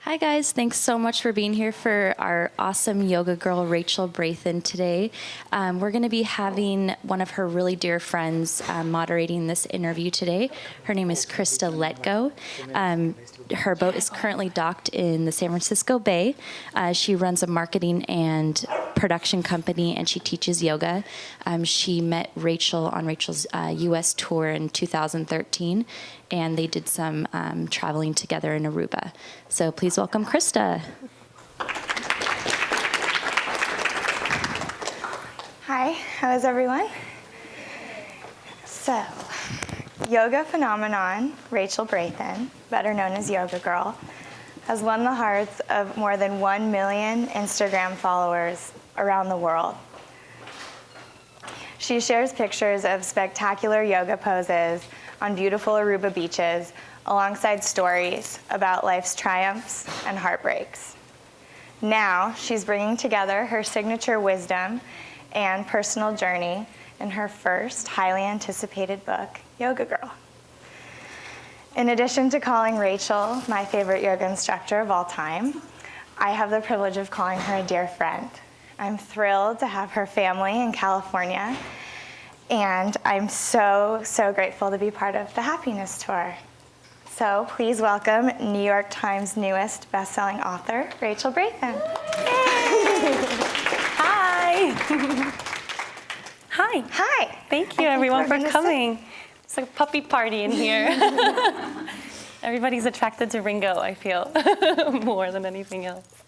Hi guys, thanks so much for being here for our awesome yoga girl, Rachel Brathen, today. We're going to be having one of her really dear friends moderating this interview today. Her name is Krista Letgo. Her boat is currently docked in the San Francisco Bay. She runs a marketing and production company, and she teaches yoga. She met Rachel on Rachel's U.S. tour in 2013, and they did some traveling together in Aruba. So please welcome Krista. Hi, how is everyone? So, yoga phenomenon, Rachel Brathen, better known as Yoga Girl, has won the hearts of more than 1 million Instagram followers around the world. She shares pictures of spectacular yoga poses on beautiful Aruba beaches, alongside stories about life's triumphs and heartbreaks. Now, she's bringing together her signature wisdom and personal journey in her first highly anticipated book, Yoga Girl. In addition to calling Rachel my favorite yoga instructor of all time, I have the privilege of calling her a dear friend. I'm thrilled to have her family in California, and I'm so grateful to be part of the Happiness Tour. So please welcome New York Times newest best-selling author, Rachel Brathen. Hi. Hi. Hi. Thank you, everyone, for coming. It's like a puppy party in here. Everybody's attracted to Ringo, I feel, more than anything else.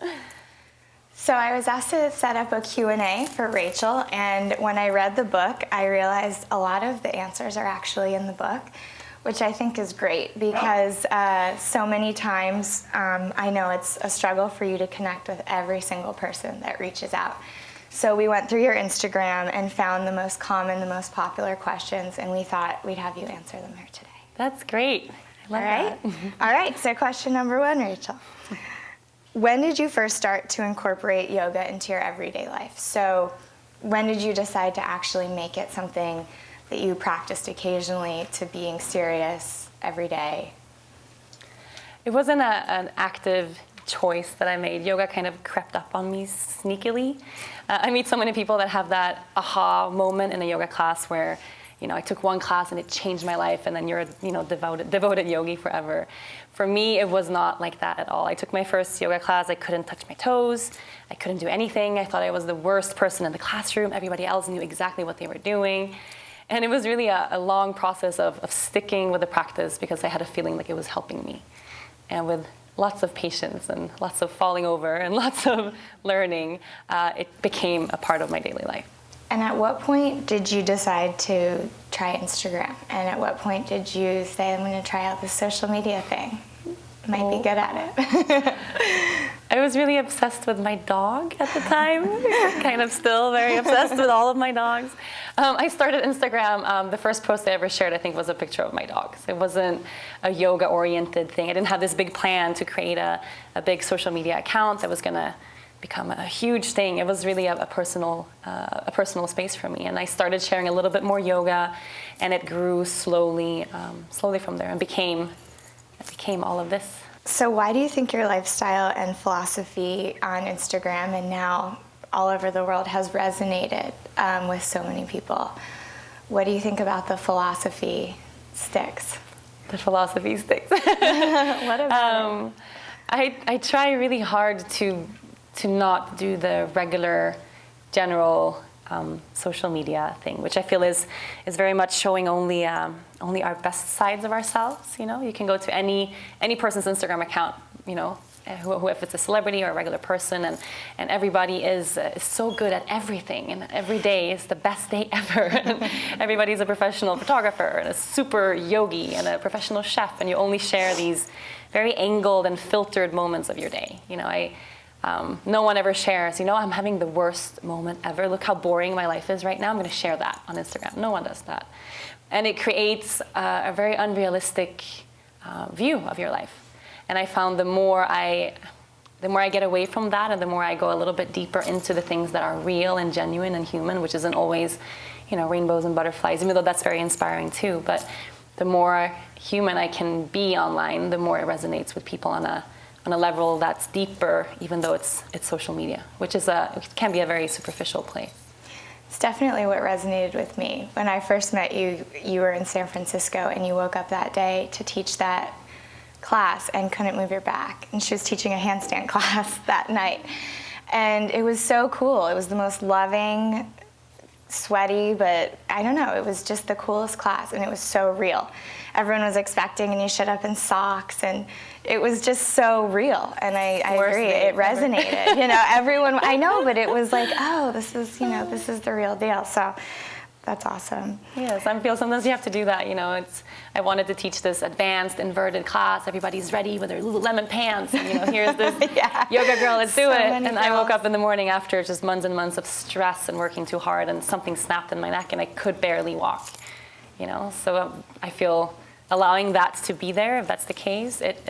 So I was asked to set up a Q&A for Rachel, and when I read the book, I realized a lot of the answers are actually in the book, which I think is great because so many times I know it's a struggle for you to connect with every single person that reaches out. So we went through your Instagram and found the most common, the most popular questions, and we thought we'd have you answer them here today. That's great. I love that. All right, so question number one, Rachel. When did you first start to incorporate yoga into your everyday life? So when did you decide to actually make it something that you practiced occasionally to being serious every day? It wasn't an active choice that I made. Yoga kind of crept up on me sneakily. I meet so many people that have that aha moment in a yoga class where, I took one class and it changed my life, and then you're a devoted yogi forever. For me, it was not like that at all. I took my first yoga class. I couldn't touch my toes. I couldn't do anything. I thought I was the worst person in the classroom. Everybody else knew exactly what they were doing. And it was really a long process of sticking with the practice because I had a feeling like it was helping me. And with lots of patience and lots of falling over and lots of learning, it became a part of my daily life. And at what point did you decide to try Instagram? And at what point did you say, I'm going to try out this social media thing? Might be good at it. I was really obsessed with my dog at the time. Kind of still very obsessed with all of my dogs. I started Instagram. The first post I ever shared, I think, was a picture of my dogs. It wasn't a yoga-oriented thing. I didn't have this big plan to create a big social media account that was going to become a huge thing. It was really a personal space for me. And I started sharing a little bit more yoga, and it grew slowly from there and became all of this. So why do you think your lifestyle and philosophy on Instagram and now all over the world has resonated with so many people? What do you think about the philosophy sticks? The philosophy sticks. What about it? I try really hard to not do the regular general social media thing, which I feel is very much showing only our best sides of ourselves. You can go to any person's Instagram account, who if it's a celebrity or a regular person, and everybody is so good at everything, and every day is the best day ever. And everybody's a professional photographer and a super yogi and a professional chef, and you only share these very angled and filtered moments of your day. No one ever shares, I'm having the worst moment ever. Look how boring my life is right now. I'm going to share that on Instagram. No one does that. And it creates a very unrealistic view of your life. And I found the more I get away from that, and the more I go a little bit deeper into the things that are real and genuine and human, which isn't always, rainbows and butterflies, even though that's very inspiring too. But the more human I can be online, the more it resonates with people on on a level that's deeper, even though it's social media, which is it can be a very superficial place. It's definitely what resonated with me. When I first met you, you were in San Francisco and you woke up that day to teach that class and couldn't move your back. And she was teaching a handstand class that night. And it was so cool. It was the most loving, sweaty, but I don't know, it was just the coolest class, and it was so real. Everyone was expecting, and you showed up in socks, and it was just so real. And I agree, it resonated. You know, everyone, I know, but it was like, oh, this is, you know, this is the real deal. So that's awesome. Yes, I feel sometimes you have to do that. You know, I wanted to teach this advanced inverted class. Everybody's ready with their Lululemon pants. And, you know, here's this yoga girl, let's do it. And I woke up in the morning after just months and months of stress and working too hard, and something snapped in my neck, and I could barely walk. You know, so I feel allowing that to be there, if that's the case, it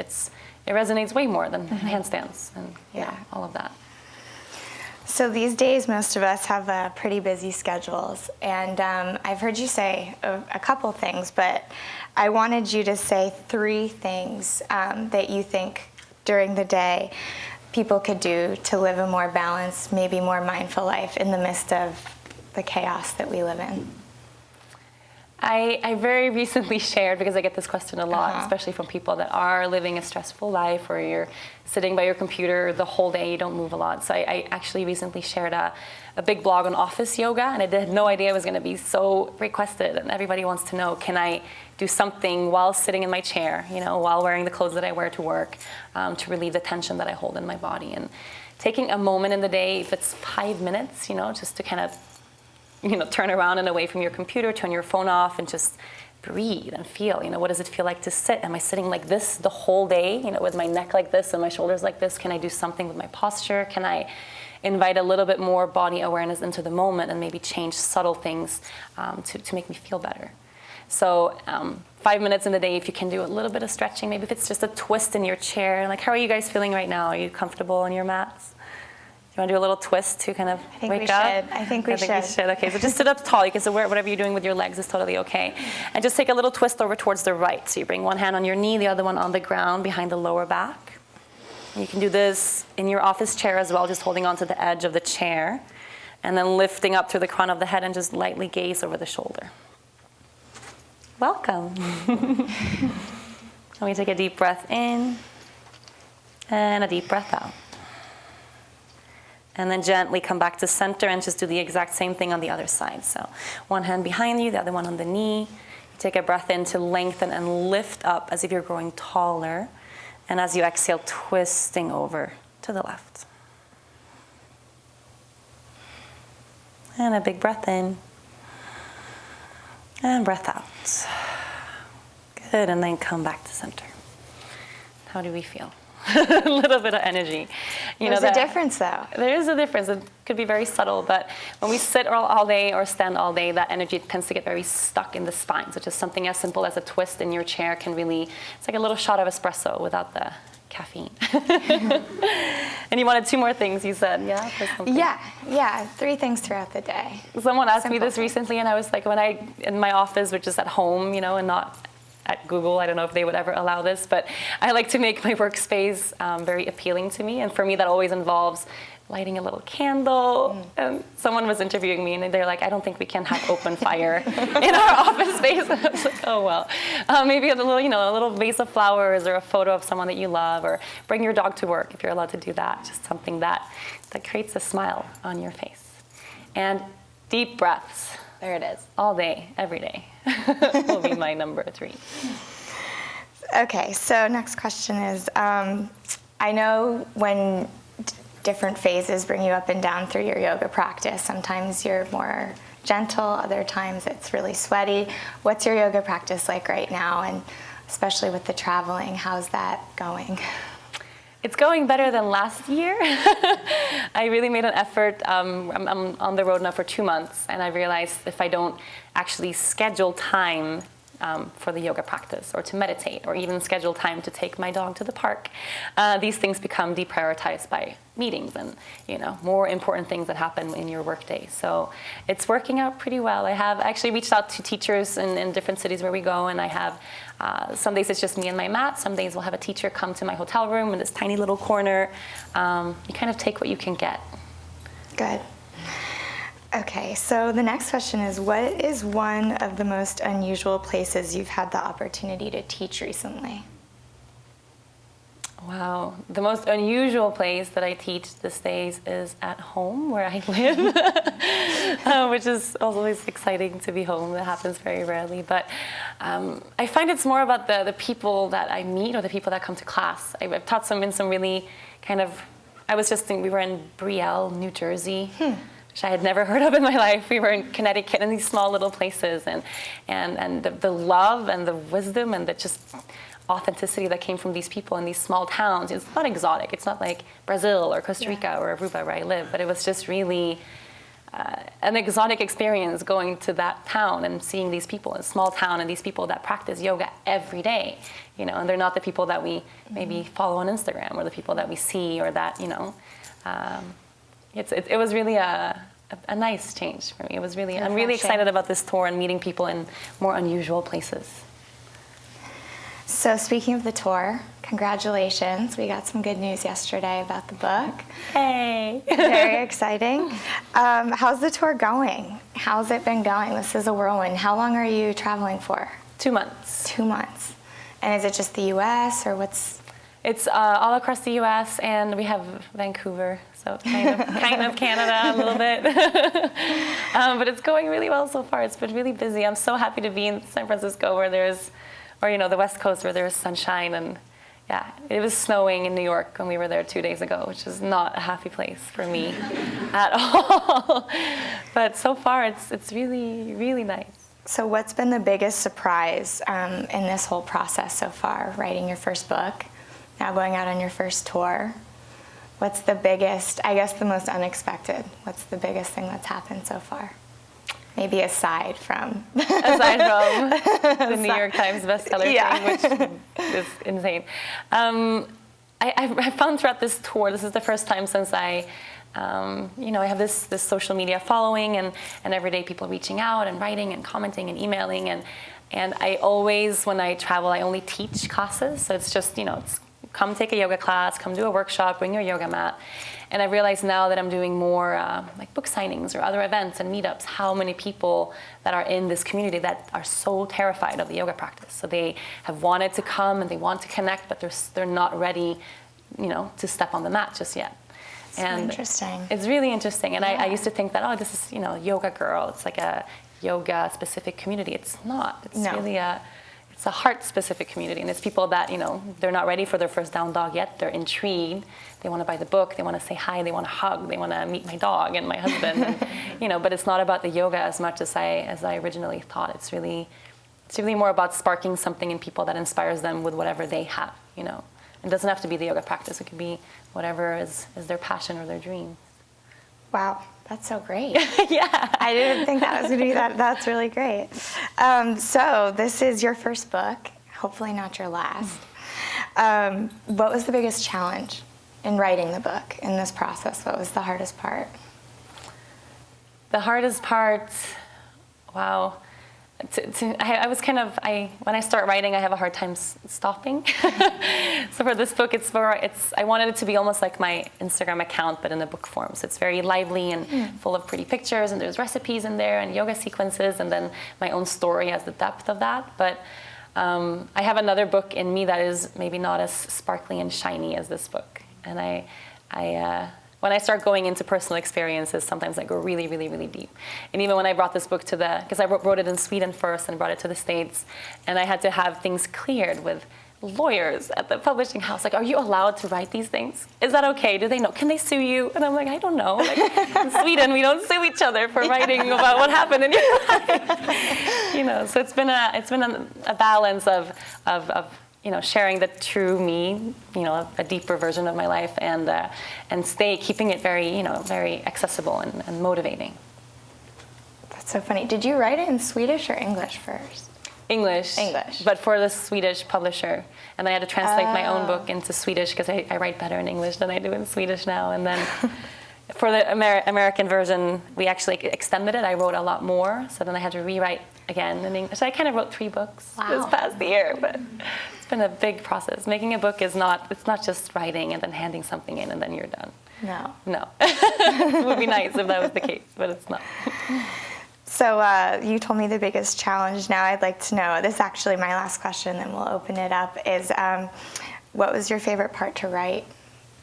resonates way more than handstands and all of that. So these days, most of us have pretty busy schedules, and I've heard you say a couple things, but I wanted you to say 3 things that you think during the day people could do to live a more balanced, maybe more mindful life in the midst of the chaos that we live in. I very recently shared, because I get this question a lot, especially from people that are living a stressful life, or you're sitting by your computer the whole day, you don't move a lot. So I actually recently shared a big blog on office yoga, and I had no idea it was going to be so requested, and everybody wants to know, can I do something while sitting in my chair, you know, while wearing the clothes that I wear to work, to relieve the tension that I hold in my body. And taking a moment in the day, if it's 5 minutes, you know, just to kind of, you know, turn around and away from your computer, turn your phone off, and just breathe and feel, you know, what does it feel like to sit? Am I sitting like this the whole day, you know, with my neck like this and my shoulders like this? Can I do something with my posture? Can I invite a little bit more body awareness into the moment and maybe change subtle things to make me feel better? So 5 minutes in the day, if you can do a little bit of stretching, maybe if it's just a twist in your chair. Like, how are you guys feeling right now? Are you comfortable on your mats? You want to do a little twist to kind of wake up? I think we should. Okay, so just sit up tall. You can wear whatever you're doing with your legs is totally okay. And just take a little twist over towards the right. So you bring one hand on your knee, the other one on the ground behind the lower back. And you can do this in your office chair as well, just holding onto the edge of the chair. And then lifting up through the crown of the head and just lightly gaze over the shoulder. Welcome. Let me take a deep breath in and a deep breath out. And then gently come back to center and just do the exact same thing on the other side. So one hand behind you, the other one on the knee. You take a breath in to lengthen and lift up as if you're growing taller. And as you exhale, twisting over to the left. And a big breath in. And breath out. Good, and then come back to center. How do we feel? A little bit of energy. There's a difference, though. There is a difference. It could be very subtle, but when we sit all day or stand all day, that energy tends to get very stuck in the spine. So just something as simple as a twist in your chair can really, it's like a little shot of espresso without the caffeine. And you wanted 2 more things, you said, yeah? Yeah, 3 things throughout the day. Someone asked me this recently, and I was like, in my office, which is at home, you know, and not at Google, I don't know if they would ever allow this, but I like to make my workspace very appealing to me. And for me, that always involves lighting a little candle. And someone was interviewing me, and they're like, I don't think we can have open fire in our office space. And I was like, oh, well, maybe a little vase of flowers or a photo of someone that you love, or bring your dog to work if you're allowed to do that. Just something that creates a smile on your face. And deep breaths. There it is. All day, every day will be my number 3. Okay, so next question is, I know when different phases bring you up and down through your yoga practice, sometimes you're more gentle, other times it's really sweaty. What's your yoga practice like right now? And especially with the traveling, how's that going? It's going better than last year. I really made an effort. I'm on the road now for 2 months, and I realized if I don't actually schedule time for the yoga practice, or to meditate, or even schedule time to take my dog to the park. These things become deprioritized by meetings and more important things that happen in your workday. So it's working out pretty well. I have actually reached out to teachers in different cities where we go, and I have some days it's just me and my mat. Some days we'll have a teacher come to my hotel room in this tiny little corner. You kind of take what you can get. Good. Okay, so the next question is, what is one of the most unusual places you've had the opportunity to teach recently? Wow, the most unusual place that I teach these days is at home where I live, which is always exciting to be home. That happens very rarely, but I find it's more about the people that I meet or the people that come to class. I've taught in some really kind of, I was just thinking, we were in Brielle, New Jersey, which I had never heard of in my life. We were in Connecticut, in these small little places, and the love and the wisdom and the just authenticity that came from these people in these small towns. It's not exotic. It's not like Brazil or Costa Rica or Aruba where I live, but it was just really an exotic experience going to that town and seeing these people in a small town and these people that practice yoga every day, and they're not the people that we maybe follow on Instagram or the people that we see or that, it was really a nice change for me. It was really, I'm really excited about this tour and meeting people in more unusual places. So speaking of the tour, congratulations. We got some good news yesterday about the book. Hey. Very exciting. How's the tour going? How's it been going? This is a whirlwind. How long are you traveling for? 2 months. 2 months. And is it just the U.S. or what's? It's all across the U.S. and we have Vancouver, so kind of Canada a little bit. But it's going really well so far. It's been really busy. I'm so happy to be in San Francisco where the West Coast where there's sunshine, and it was snowing in New York when we were there 2 days ago, which is not a happy place for me at all. But so far it's really, really nice. So what's been the biggest surprise in this whole process so far, writing your first book, now going out on your first tour? What's the biggest, I guess the most unexpected, what's the biggest thing that's happened so far? Maybe aside from the New York Times bestseller thing, which is insane. I found throughout this tour, this is the first time since I have this social media following and every day people reaching out and writing and commenting and emailing. And I always, when I travel, I only teach classes. So it's just, it's come take a yoga class, come do a workshop, bring your yoga mat. And I realize now that I'm doing more like book signings or other events and meetups, how many people that are in this community that are so terrified of the yoga practice. So they have wanted to come and they want to connect, but they're not ready, to step on the mat just yet. So interesting. It's really interesting. And I used to think that, this is, yoga girl. It's like a yoga specific community. It's not. It's really it's a heart-specific community, and it's people that, they're not ready for their first down dog yet. They're intrigued. They want to buy the book. They want to say hi. They want to hug. They want to meet my dog and my husband. And, but it's not about the yoga as much as I originally thought. It's really more about sparking something in people that inspires them with whatever they have. It doesn't have to be the yoga practice. It could be whatever is their passion or their dream. Wow. That's so great. Yeah. I didn't think that was going to be that. That's really great. So this is your first book, hopefully not your last. What was the biggest challenge in writing the book in this process? What was the hardest part? The hardest part, wow. I was when I start writing, I have a hard time stopping. So for this book, I wanted it to be almost like my Instagram account, but in a book form. So it's very lively and full of pretty pictures, and there's recipes in there and yoga sequences, and then my own story has the depth of that. But I have another book in me that is maybe not as sparkly and shiny as this book. And when I start going into personal experiences, sometimes I go really, really, really deep. And even when I brought this book because I wrote it in Sweden first and brought it to the States, and I had to have things cleared with lawyers at the publishing house. Like, are you allowed to write these things? Is that okay? Do they know? Can they sue you? And I'm like, I don't know. Like, in Sweden, we don't sue each other for writing about what happened in your life. So it's been a balance of sharing the true me, a deeper version of my life, and keeping it very, very accessible and motivating. That's so funny. Did you write it in Swedish or English first? English. English. But for the Swedish publisher. And then I had to translate my own book into Swedish because I write better in English than I do in Swedish now. And then for the American version, we actually extended it. I wrote a lot more. So then I had to rewrite again in English. So I kind of wrote 3 books this past year. But it's been a big process. Making a book it's not just writing and then handing something in and then you're done. No. It would be nice if that was the case, but it's not. So you told me the biggest challenge. Now I'd like to know, this is actually my last question, then we'll open it up, is what was your favorite part to write?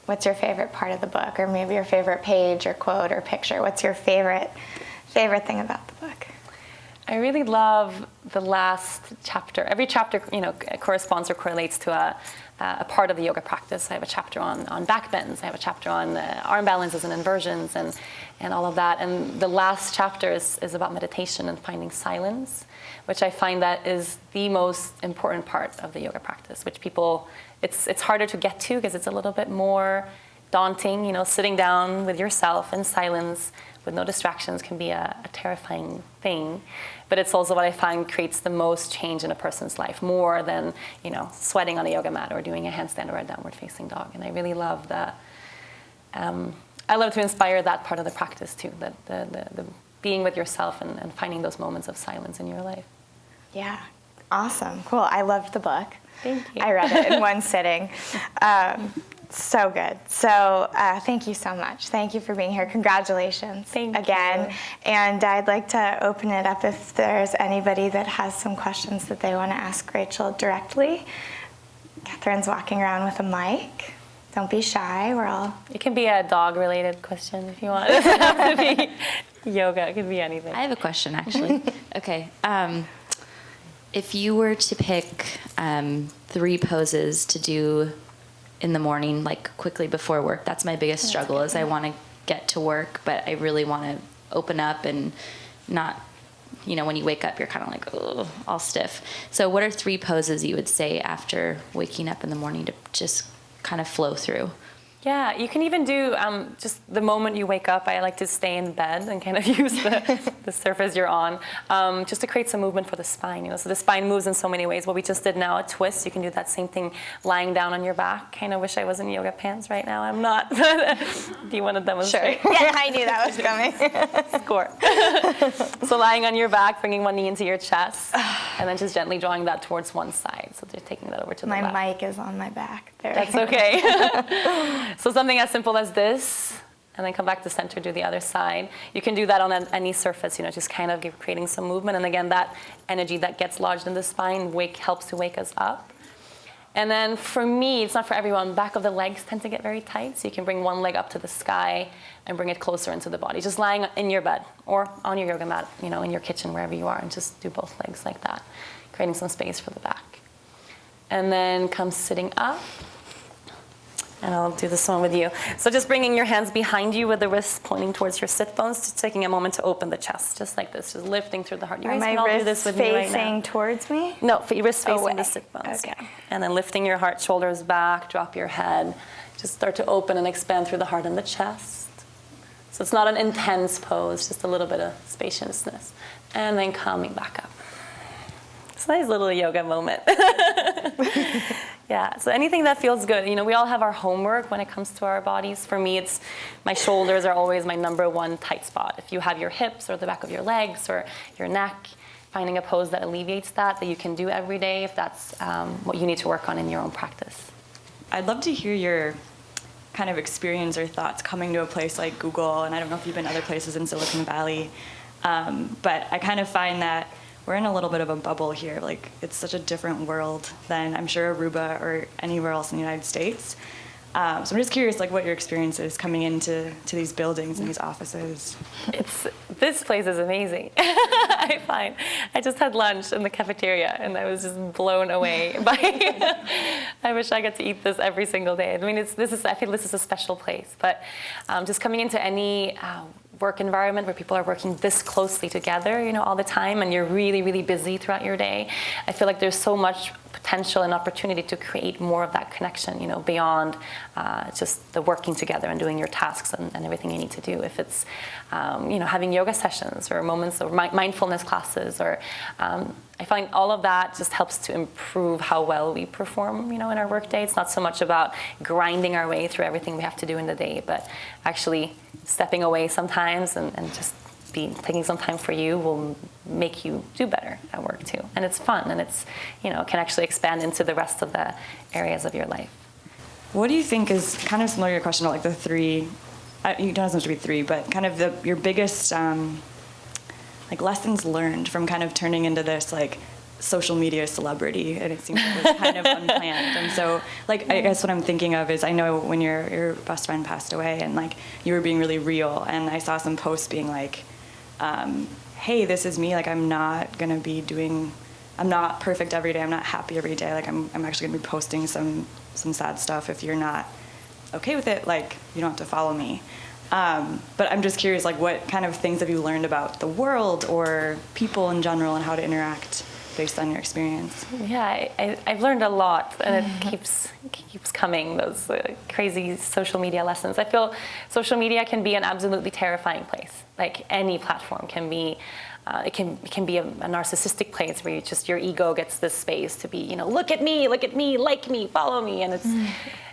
What's your favorite part of the book? Or maybe your favorite page or quote or picture? What's your favorite thing about the book? I really love the last chapter. Every chapter, corresponds or correlates to a part of the yoga practice. I have a chapter on back bends. I have a chapter on arm balances and inversions and all of that. And the last chapter is about meditation and finding silence, which I find that is the most important part of the yoga practice, which it's harder to get to because it's a little bit more daunting. Sitting down with yourself in silence with no distractions can be a terrifying thing. But it's also what I find creates the most change in a person's life, more than, sweating on a yoga mat or doing a handstand or a downward facing dog. And I really love that. I love to inspire that part of the practice too, the being with yourself and finding those moments of silence in your life. Yeah, awesome, cool. I loved the book. Thank you. I read it in one sitting. So good. So thank you so much. Thank you for being here. Congratulations again. You. And I'd like to open it up if there's anybody that has some questions that they want to ask Rachel directly. Catherine's walking around with a mic. Don't be shy. We're all... It can be a dog-related question if you want. It doesn't have to be yoga. It could be anything. I have a question, actually. Okay. If you were to pick 3 poses to do in the morning, like quickly before work, that's my biggest struggle, is I want to get to work, but I really want to open up and not, when you wake up, you're kind of like, oh, all stiff. So what are 3 poses you would say after waking up in the morning to just kind of flow through? Yeah, you can even do just the moment you wake up. I like to stay in bed and kind of use the surface you're on, just to create some movement for the spine. So the spine moves in so many ways. What we just did now, a twist, you can do that same thing lying down on your back. Kind of wish I was in yoga pants right now. I'm not. Do you want to demonstrate? Sure. Yeah, I knew that was coming. Score. So lying on your back, bringing one knee into your chest, and then just gently drawing that towards one side. So just taking that over to the left. My mic is on my back. There. That's okay. So something as simple as this, and then come back to center, do the other side. You can do that on any surface, just kind of creating some movement. And again, that energy that gets lodged in the spine helps to wake us up. And then for me, it's not for everyone, back of the legs tend to get very tight. So you can bring one leg up to the sky and bring it closer into the body. Just lying in your bed or on your yoga mat, in your kitchen, wherever you are, and just do both legs like that, creating some space for the back. And then come sitting up. And I'll do this one with you. So just bringing your hands behind you with the wrists pointing towards your sit bones, just taking a moment to open the chest, just like this, just lifting through the heart. You guys can all do this with me right now. Facing towards me? No, wrist facing the sit bones. Okay. Yeah. And then lifting your heart, shoulders back, drop your head. Just start to open and expand through the heart and the chest. So it's not an intense pose, just a little bit of spaciousness. And then coming back up. It's a nice little yoga moment. Yeah, so anything that feels good. We all have our homework when it comes to our bodies. For me, it's my shoulders are always my number one tight spot. If you have your hips or the back of your legs or your neck, finding a pose that alleviates that you can do every day if that's what you need to work on in your own practice. I'd love to hear your kind of experience or thoughts coming to a place like Google, and I don't know if you've been other places in Silicon Valley, but I kind of find that we're in a little bit of a bubble here. Like, it's such a different world than I'm sure Aruba or anywhere else in the United States. So I'm just curious, what your experience is coming into these buildings and these offices. This place is amazing. I find. I just had lunch in the cafeteria and I was just blown away by. I wish I got to eat this every single day. I mean, I feel this is a special place. But just coming into any work environment where people are working this closely together, all the time, and you're really, really busy throughout your day, I feel like there's so much potential and opportunity to create more of that connection, beyond just the working together and doing your tasks and everything you need to do. If it's, having yoga sessions or moments of mindfulness classes, or I find all of that just helps to improve how well we perform, in our workday. It's not so much about grinding our way through everything we have to do in the day, but actually stepping away sometimes and just taking some time for you will make you do better at work too. And it's fun, and it's, can actually expand into the rest of the areas of your life. What do you think is kind of similar to your question about like the three, you don't have to be three, but kind of your biggest like lessons learned from kind of turning into this like social media celebrity, and it seems like it was kind of unplanned. And so like I guess what I'm thinking of is, I know when your best friend passed away and like you were being really real, and I saw some posts being like, hey, this is me, like I'm not perfect every day, I'm not happy every day, like I'm actually gonna be posting some sad stuff. If you're not okay with it, like you don't have to follow me. But I'm just curious, like what kind of things have you learned about the world or people in general and how to interact based on your experience? Yeah, I've learned a lot, and it keeps coming, those crazy social media lessons. I feel social media can be an absolutely terrifying place. Like any platform can be, it can be a narcissistic place where your ego gets this space to be, look at me, like me, follow me, and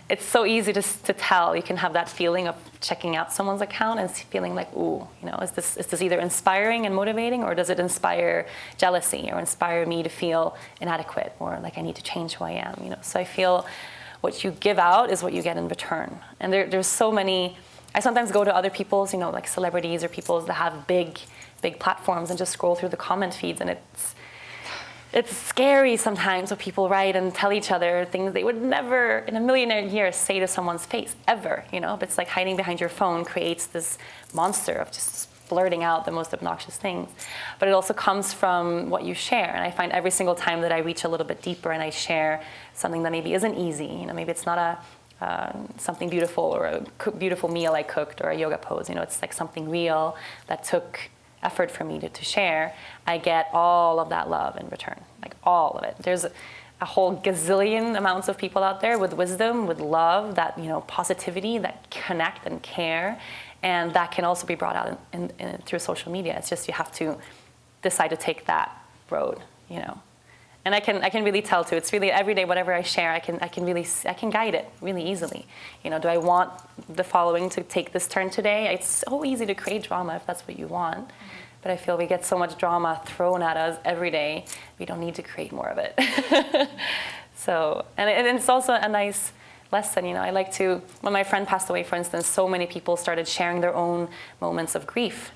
it's so easy to tell. You can have that feeling of checking out someone's account and feeling like, ooh, is this either inspiring and motivating, or does it inspire jealousy or inspire me to feel inadequate or like I need to change who I am? So I feel what you give out is what you get in return. And there's so many. I sometimes go to other people's, like celebrities or people that have big platforms, and just scroll through the comment feeds, and it's scary sometimes what people write and tell each other things they would never in a million years say to someone's face, ever, But it's like hiding behind your phone creates this monster of just blurting out the most obnoxious things. But it also comes from what you share. And I find every single time that I reach a little bit deeper and I share something that maybe isn't easy, maybe it's not something beautiful or a beautiful meal I cooked or a yoga pose, it's like something real that took effort for me to share, I get all of that love in return, like all of it. There's a whole gazillion amounts of people out there with wisdom, with love, that positivity, that connect and care, and that can also be brought out in through social media. It's just you have to decide to take that road, And I can really tell too. It's really every day, whatever I share, I can guide it really easily. Do I want the following to take this turn today? It's so easy to create drama if that's what you want. But I feel we get so much drama thrown at us every day. We don't need to create more of it. So, and it's also a nice lesson. I like to, when my friend passed away, for instance, so many people started sharing their own moments of grief.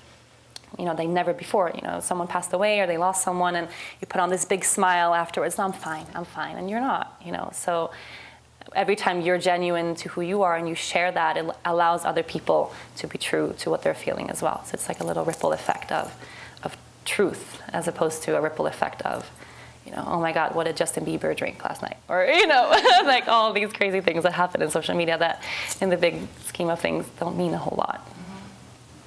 They never before, someone passed away or they lost someone, and you put on this big smile afterwards, no, I'm fine, and you're not, So every time you're genuine to who you are and you share that, it allows other people to be true to what they're feeling as well. So it's like a little ripple effect of truth, as opposed to a ripple effect of, oh my God, what did Justin Bieber drink last night? Or, like all these crazy things that happen in social media that in the big scheme of things don't mean a whole lot.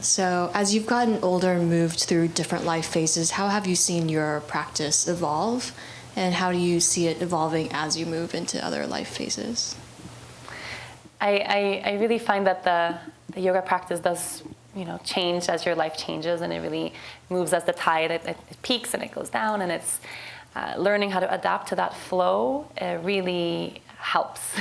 So as you've gotten older and moved through different life phases, how have you seen your practice evolve? And how do you see it evolving as you move into other life phases? I really find that the yoga practice does, change as your life changes, and it really moves as the tide. It peaks and it goes down, and it's learning how to adapt to that flow really helps.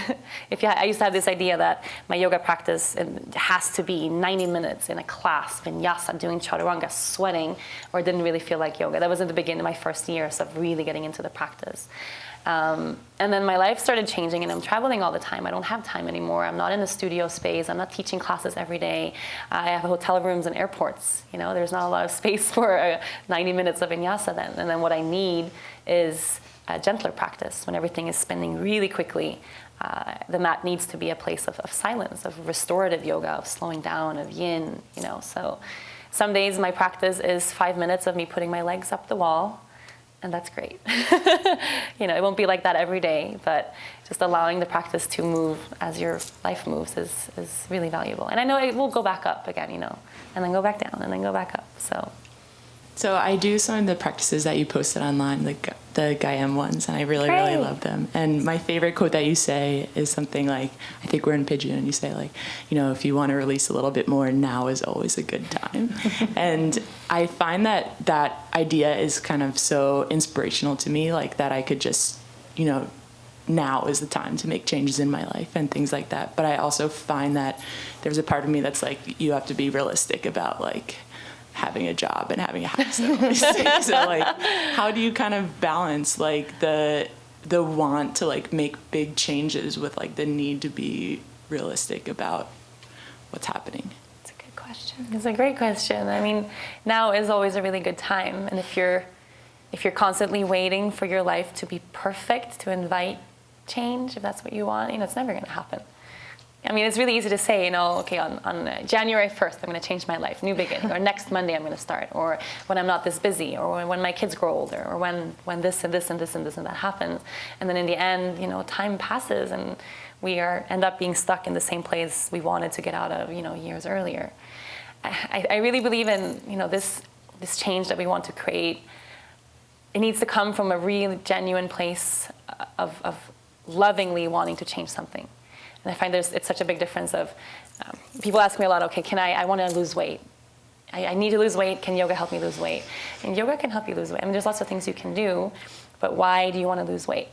I used to have this idea that my yoga practice has to be 90 minutes in a class, vinyasa, doing chaturanga, sweating, or it didn't really feel like yoga. That was at the beginning of my first years of really getting into the practice. And then my life started changing, and I'm traveling all the time. I don't have time anymore. I'm not in a studio space. I'm not teaching classes every day. I have hotel rooms and airports. There's not a lot of space for 90 minutes of vinyasa then. And then what I need is a gentler practice when everything is spinning really quickly. The mat needs to be a place of silence, of restorative yoga, of slowing down, of yin, So some days my practice is 5 minutes of me putting my legs up the wall, and that's great. It won't be like that every day, but just allowing the practice to move as your life moves is really valuable. And I know it will go back up again, and then go back down, and then go back up, So I do some of the practices that you posted online, like the Gaem ones, and I really, really love them. And my favorite quote that you say is something like, I think we're in Pidgin, and you say like, if you want to release a little bit more, now is always a good time. And I find that that idea is kind of so inspirational to me, like that I could just, now is the time to make changes in my life and things like that. But I also find that there's a part of me that's like, you have to be realistic about like having a job and having a house and all these things. So like, how do you kind of balance like the want to like make big changes with like the need to be realistic about what's happening? It's a good question. It's a great question. I mean, now is always a really good time. And if you're constantly waiting for your life to be perfect to invite change, if that's what you want, it's never going to happen. I mean, it's really easy to say, okay, on January 1st, I'm going to change my life, new beginning, or next Monday I'm going to start, or when I'm not this busy, or when my kids grow older, or when this and this and this and this and that happens. And then in the end, time passes and we end up being stuck in the same place we wanted to get out of, years earlier. I really believe in, this change that we want to create. It needs to come from a really genuine place of lovingly wanting to change something. And I find it's such a big difference of, people ask me a lot, okay, I want to lose weight. I need to lose weight. Can yoga help me lose weight? And yoga can help you lose weight. I mean, there's lots of things you can do, but why do you want to lose weight?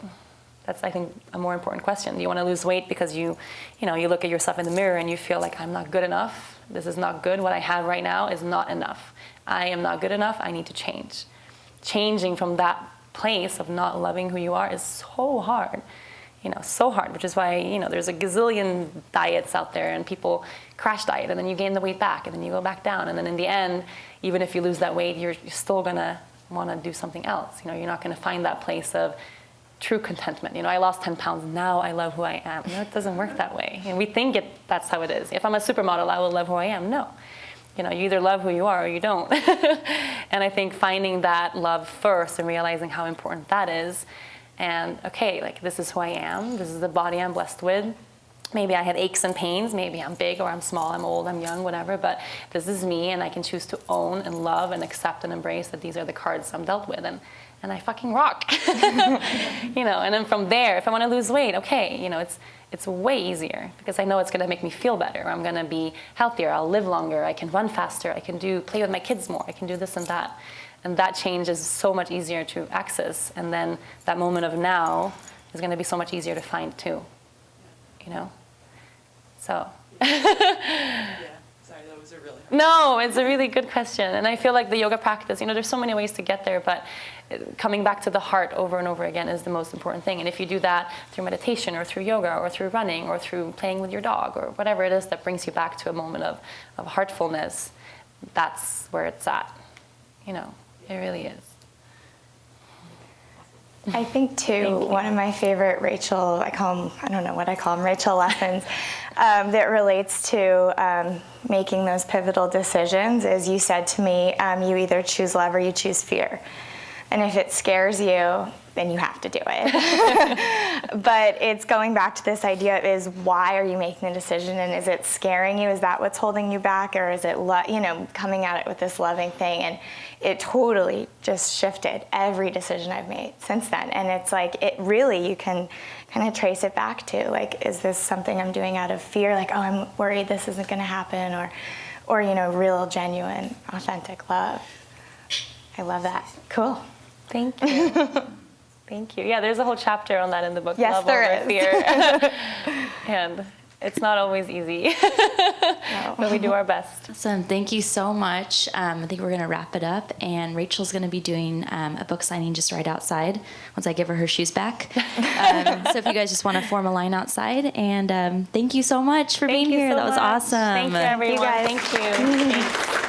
That's, I think, a more important question. Do you want to lose weight because you look at yourself in the mirror and you feel like I'm not good enough? This is not good. What I have right now is not enough. I am not good enough. I need to change. Changing from that place of not loving who you are is so hard. So hard, which is why, there's a gazillion diets out there and people crash diet and then you gain the weight back and then you go back down. And then in the end, even if you lose that weight, you're still going to want to do something else. You're not going to find that place of true contentment. I lost 10 pounds. Now I love who I am. It doesn't work that way. We think that's how it is. If I'm a supermodel, I will love who I am. No. You either love who you are or you don't. And I think finding that love first and realizing how important that is. And okay, like this is who I am. This is the body I'm blessed with. Maybe I have aches and pains. Maybe I'm big or I'm small, I'm old, I'm young, whatever. But this is me, and I can choose to own and love and accept and embrace that these are the cards I'm dealt with. And I fucking rock. And then from there, if I want to lose weight, okay, it's way easier because I know it's going to make me feel better. I'm going to be healthier. I'll live longer. I can run faster. I can play with my kids more. I can do this and that. And that change is so much easier to access. And then that moment of now is going to be so much easier to find too. So. Yeah. Sorry, that was a really hard No, it's a really good question. And I feel like the yoga practice, there's so many ways to get there, but coming back to the heart over and over again is the most important thing. And if you do that through meditation or through yoga or through running or through playing with your dog or whatever it is that brings you back to a moment of heartfulness, that's where it's at. It really is. I think too, one of my favorite Rachel, I don't know what I call them, Rachel lessons, that relates to making those pivotal decisions is you said to me, you either choose love or you choose fear. And if it scares you, then you have to do it. But it's going back to this idea is why are you making the decision, and is it scaring you? Is that what's holding you back, or is it coming at it with this loving thing? And it totally just shifted every decision I've made since then. And it's like it really, you can kind of trace it back to like, is this something I'm doing out of fear? Like, oh, I'm worried this isn't going to happen, or real, genuine, authentic love. I love that. Cool. Thank you. Thank you. Yeah, there's a whole chapter on that in the book. Yes, Love there Over is. Fear. And it's not always easy, No. but we do our best. Awesome. Thank you so much. I think we're going to wrap it up, and Rachel's going to be doing a book signing just right outside once I give her shoes back. So if you guys just want to form a line outside, and thank you so much for being here. So that was much. awesome. Thank you, everyone. guys. Thank you. Thanks.